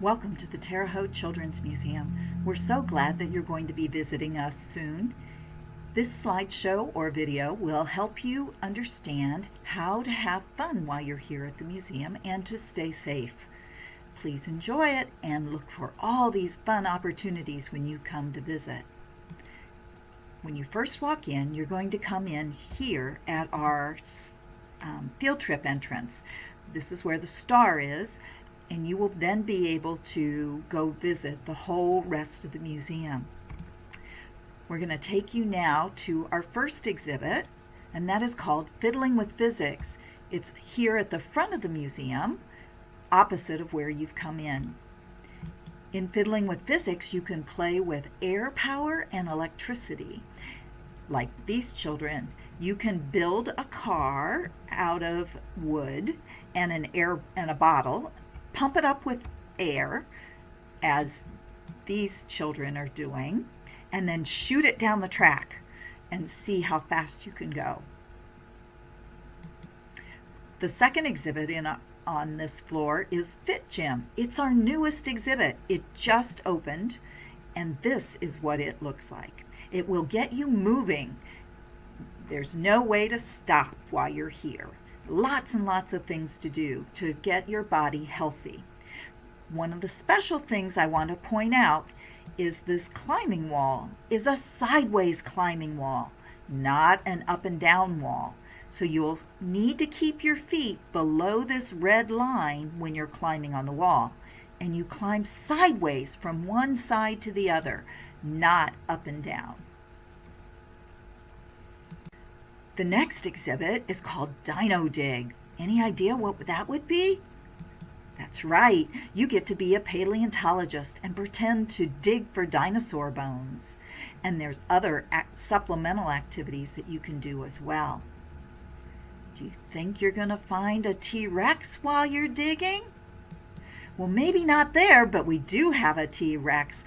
Welcome to the Terre Haute Children's Museum. We're so glad that you're going to be visiting us soon. This slideshow or video will help you understand how to have fun while you're here at the museum and to stay safe. Please enjoy it and look for all these fun opportunities when you come to visit. When you first walk in, you're going to come in here at our field trip entrance. This is where the star is, and you will then be able to go visit the whole rest of the museum. We're going to take you now to our first exhibit, and that is called Fiddling with Physics. It's here at the front of the museum, opposite of where you've come in. In Fiddling with Physics, you can play with air power and electricity. Like these children, you can build a car out of wood and a bottle, pump it up with air, as these children are doing, and then shoot it down the track and see how fast you can go. The second exhibit on this floor is Fit Gym. It's our newest exhibit. It just opened, and this is what it looks like. It will get you moving. There's no way to stop while you're here. Lots and lots of things to do to get your body healthy. One of the special things I want to point out is this climbing wall is a sideways climbing wall, not an up and down wall. So you'll need to keep your feet below this red line when you're climbing on the wall. And you climb sideways from one side to the other, not up and down. The next exhibit is called Dino Dig. Any idea what that would be? That's right, you get to be a paleontologist and pretend to dig for dinosaur bones. And there's other supplemental activities that you can do as well. Do you think you're going to find a T-Rex while you're digging? Well, maybe not there, but we do have a T-Rex,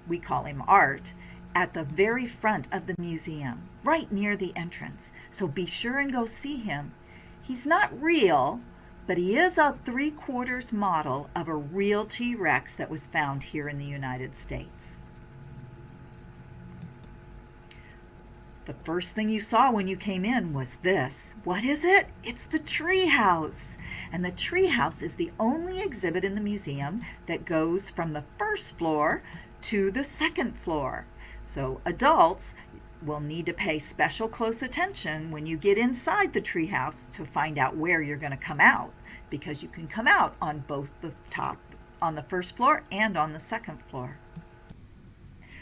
we call him Art, at the very front of the museum, right near the entrance. So be sure and go see him. He's not real, but he is a 3/4 model of a real T-Rex that was found here in the United States. The first thing you saw when you came in was this. What is it? It's the tree house. And the tree house is the only exhibit in the museum that goes from the first floor to the second floor. So adults will need to pay special close attention when you get inside the treehouse to find out where you're going to come out, because you can come out on both the top, on the first floor and on the second floor.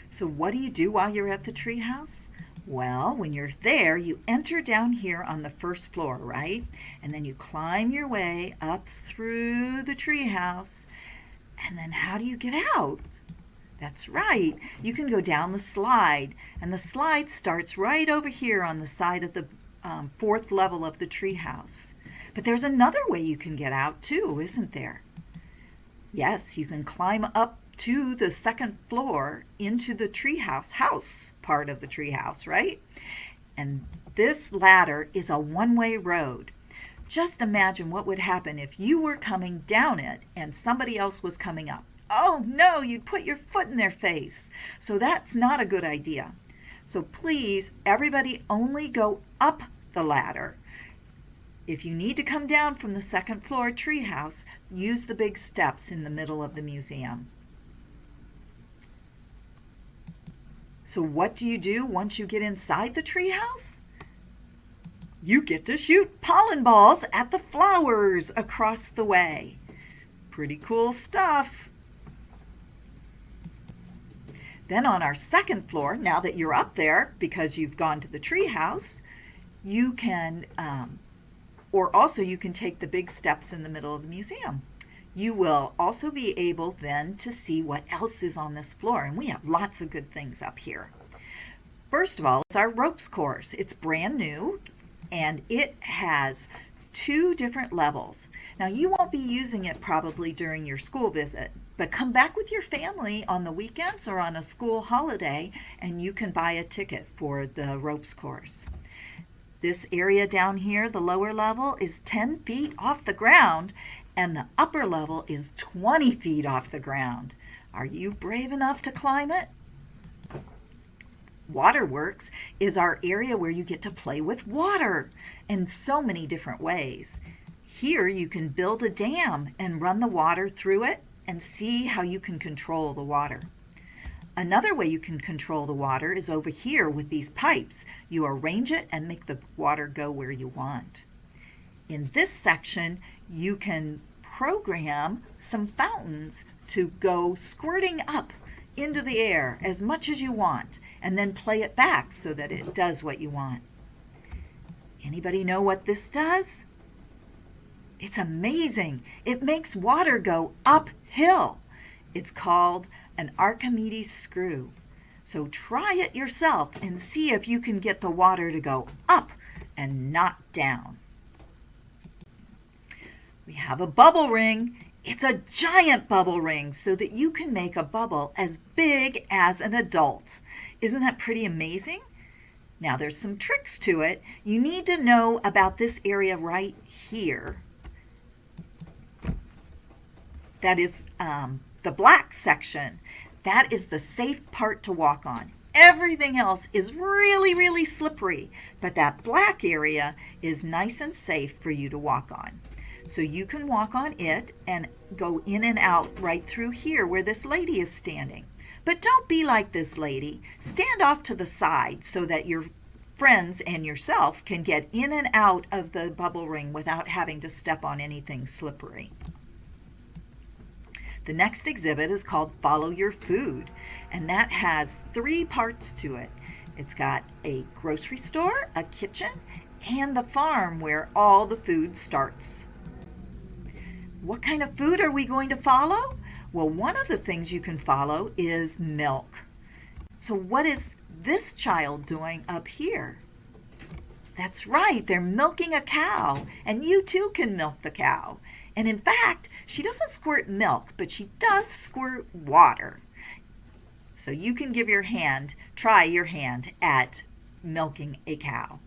So what do you do while you're at the treehouse? Well, when you're there, you enter down here on the first floor, right? And then you climb your way up through the treehouse. And then how do you get out? That's right, you can go down the slide, and the slide starts right over here on the side of the fourth level of the treehouse. But there's another way you can get out too, isn't there? Yes, you can climb up to the second floor into the house part of the treehouse, right? And this ladder is a one-way road. Just imagine what would happen if you were coming down it and somebody else was coming up. Oh no, you'd put your foot in their face. So that's not a good idea. So please, everybody only go up the ladder. If you need to come down from the second floor treehouse, use the big steps in the middle of the museum. So what do you do once you get inside the treehouse? You get to shoot pollen balls at the flowers across the way. Pretty cool stuff. Then on our second floor, now that you're up there because you've gone to the treehouse, you can, you can take the big steps in the middle of the museum. You will also be able then to see what else is on this floor, and we have lots of good things up here. First of all, it's our ropes course. It's brand new, and it has 2 different levels. Now, you won't be using it probably during your school visit, but come back with your family on the weekends or on a school holiday, and you can buy a ticket for the ropes course. This area down here, the lower level, is 10 feet off the ground, and the upper level is 20 feet off the ground. Are you brave enough to climb it? Waterworks is our area where you get to play with water in so many different ways. Here you can build a dam and run the water through it and see how you can control the water. Another way you can control the water is over here with these pipes. You arrange it and make the water go where you want. In this section, you can program some fountains to go squirting up into the air as much as you want, and then play it back so that it does what you want. Anybody know what this does? It's amazing. It makes water go uphill. It's called an Archimedes screw. So try it yourself and see if you can get the water to go up and not down. We have a bubble ring. It's a giant bubble ring so that you can make a bubble as big as an adult. Isn't that pretty amazing? Now there's some tricks to it. You need to know about this area right here. That is the black section. That is the safe part to walk on. Everything else is really, really slippery, but that black area is nice and safe for you to walk on. So you can walk on it and go in and out right through here where this lady is standing. But don't be like this lady. Stand off to the side so that your friends and yourself can get in and out of the bubble ring without having to step on anything slippery. The next exhibit is called Follow Your Food, and that has 3 parts to it. It's got a grocery store, a kitchen, and the farm where all the food starts. What kind of food are we going to follow? Well, one of the things you can follow is milk. So what is this child doing up here? That's right, they're milking a cow, and you too can milk the cow. And in fact, she doesn't squirt milk, but she does squirt water. So you can try your hand at milking a cow.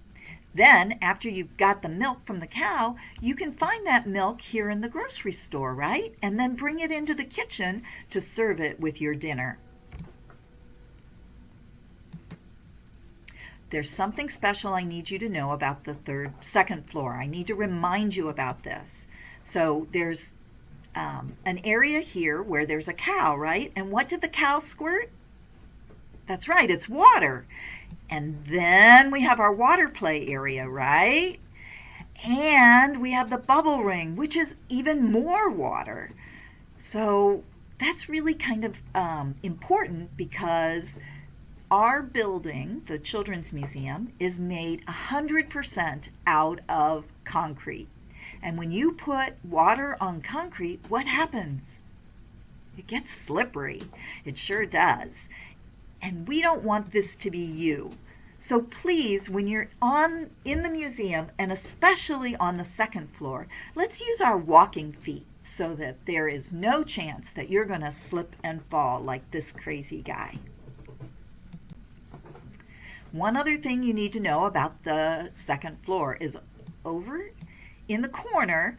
Then, after you've got the milk from the cow, you can find that milk here in the grocery store, right? And then bring it into the kitchen to serve it with your dinner. There's something special I need you to know about the second floor. I need to remind you about this. So there's an area here where there's a cow, right? And what did the cow squirt? That's right, it's water. And then we have our water play area, right? And we have the bubble ring, which is even more water. So that's really kind of important because our building, the Children's Museum, is made 100% out of concrete. And when you put water on concrete, what happens? It gets slippery. It sure does. And we don't want this to be you. So please, when you're in the museum, and especially on the second floor, let's use our walking feet so that there is no chance that you're going to slip and fall like this crazy guy. One other thing you need to know about the second floor is over in the corner,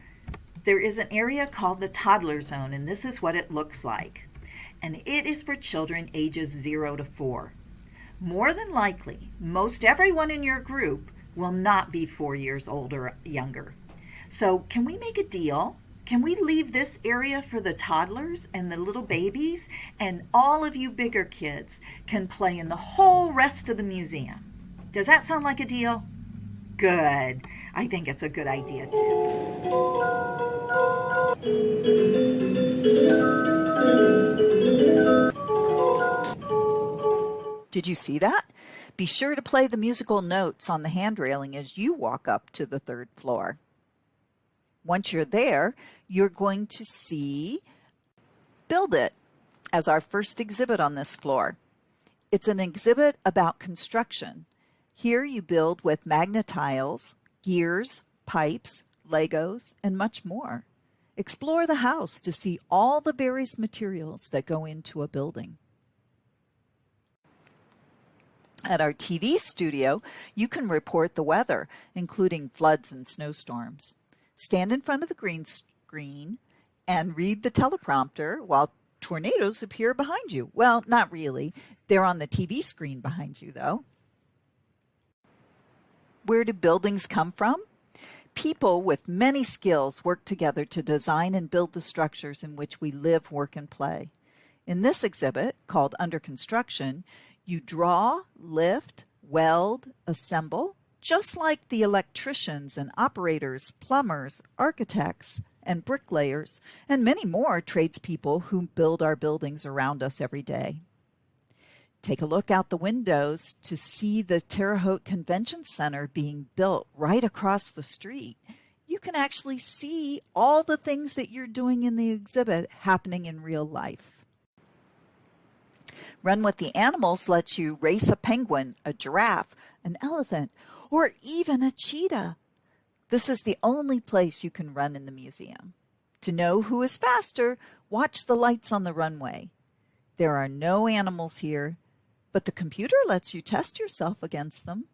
there is an area called the toddler zone, and this is what it looks like. And it is for children ages 0 to 4. More than likely, most everyone in your group will not be 4 years old or younger. So can we make a deal? Can we leave this area for the toddlers and the little babies, and all of you bigger kids can play in the whole rest of the museum? Does that sound like a deal? Good. I think it's a good idea too. Did you see that? Be sure to play the musical notes on the hand railing as you walk up to the third floor. Once you're there, you're going to see Build It as our first exhibit on this floor. It's an exhibit about construction. Here you build with magnetiles, gears, pipes, Legos, and much more. Explore the house to see all the various materials that go into a building. At our TV studio, you can report the weather, including floods and snowstorms. Stand in front of the screen and read the teleprompter while tornadoes appear behind you. Well, not really. They're on the TV screen behind you, though. Where do buildings come from? People with many skills work together to design and build the structures in which we live, work, and play. In this exhibit, called Under Construction, you draw, lift, weld, assemble, just like the electricians and operators, plumbers, architects, and bricklayers, and many more tradespeople who build our buildings around us every day. Take a look out the windows to see the Terre Haute Convention Center being built right across the street. You can actually see all the things that you're doing in the exhibit happening in real life. Run with the Animals lets you race a penguin, a giraffe, an elephant, or even a cheetah. This is the only place you can run in the museum. To know who is faster, watch the lights on the runway. There are no animals here, but the computer lets you test yourself against them.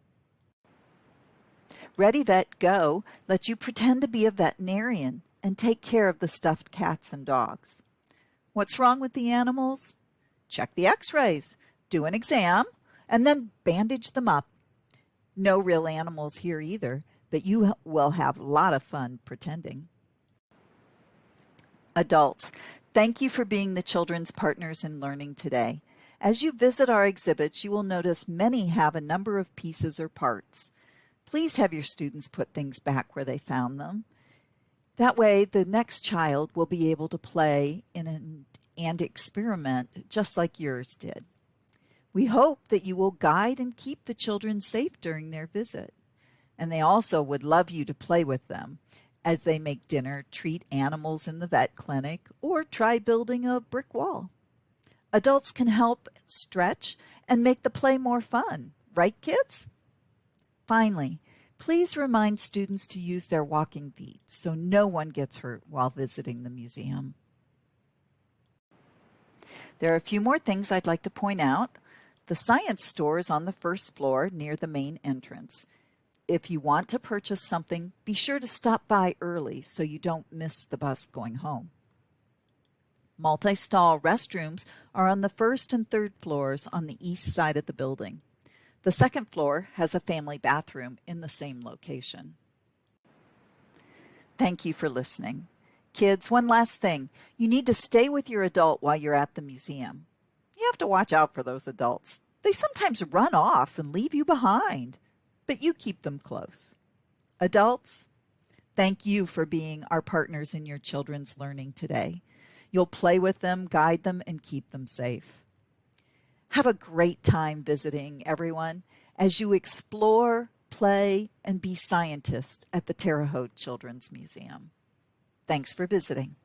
Ready Vet Go lets you pretend to be a veterinarian and take care of the stuffed cats and dogs. What's wrong with the animals? Check the x-rays, do an exam, and then bandage them up. No real animals here either, but you will have a lot of fun pretending. Adults, thank you for being the children's partners in learning today. As you visit our exhibits, you will notice many have a number of pieces or parts. Please have your students put things back where they found them. That way, the next child will be able to play and experiment just like yours did. We hope that you will guide and keep the children safe during their visit. And they also would love you to play with them as they make dinner, treat animals in the vet clinic, or try building a brick wall. Adults can help stretch and make the play more fun, right, kids? Finally, please remind students to use their walking feet so no one gets hurt while visiting the museum. There are a few more things I'd like to point out. The science store is on the first floor near the main entrance. If you want to purchase something, be sure to stop by early so you don't miss the bus going home. Multi-stall restrooms are on the first and third floors on the east side of the building. The second floor has a family bathroom in the same location. Thank you for listening. Kids, one last thing. You need to stay with your adult while you're at the museum. You have to watch out for those adults. They sometimes run off and leave you behind, but you keep them close. Adults, thank you for being our partners in your children's learning today. You'll play with them, guide them, and keep them safe. Have a great time visiting, everyone, as you explore, play, and be scientists at the Terre Haute Children's Museum. Thanks for visiting.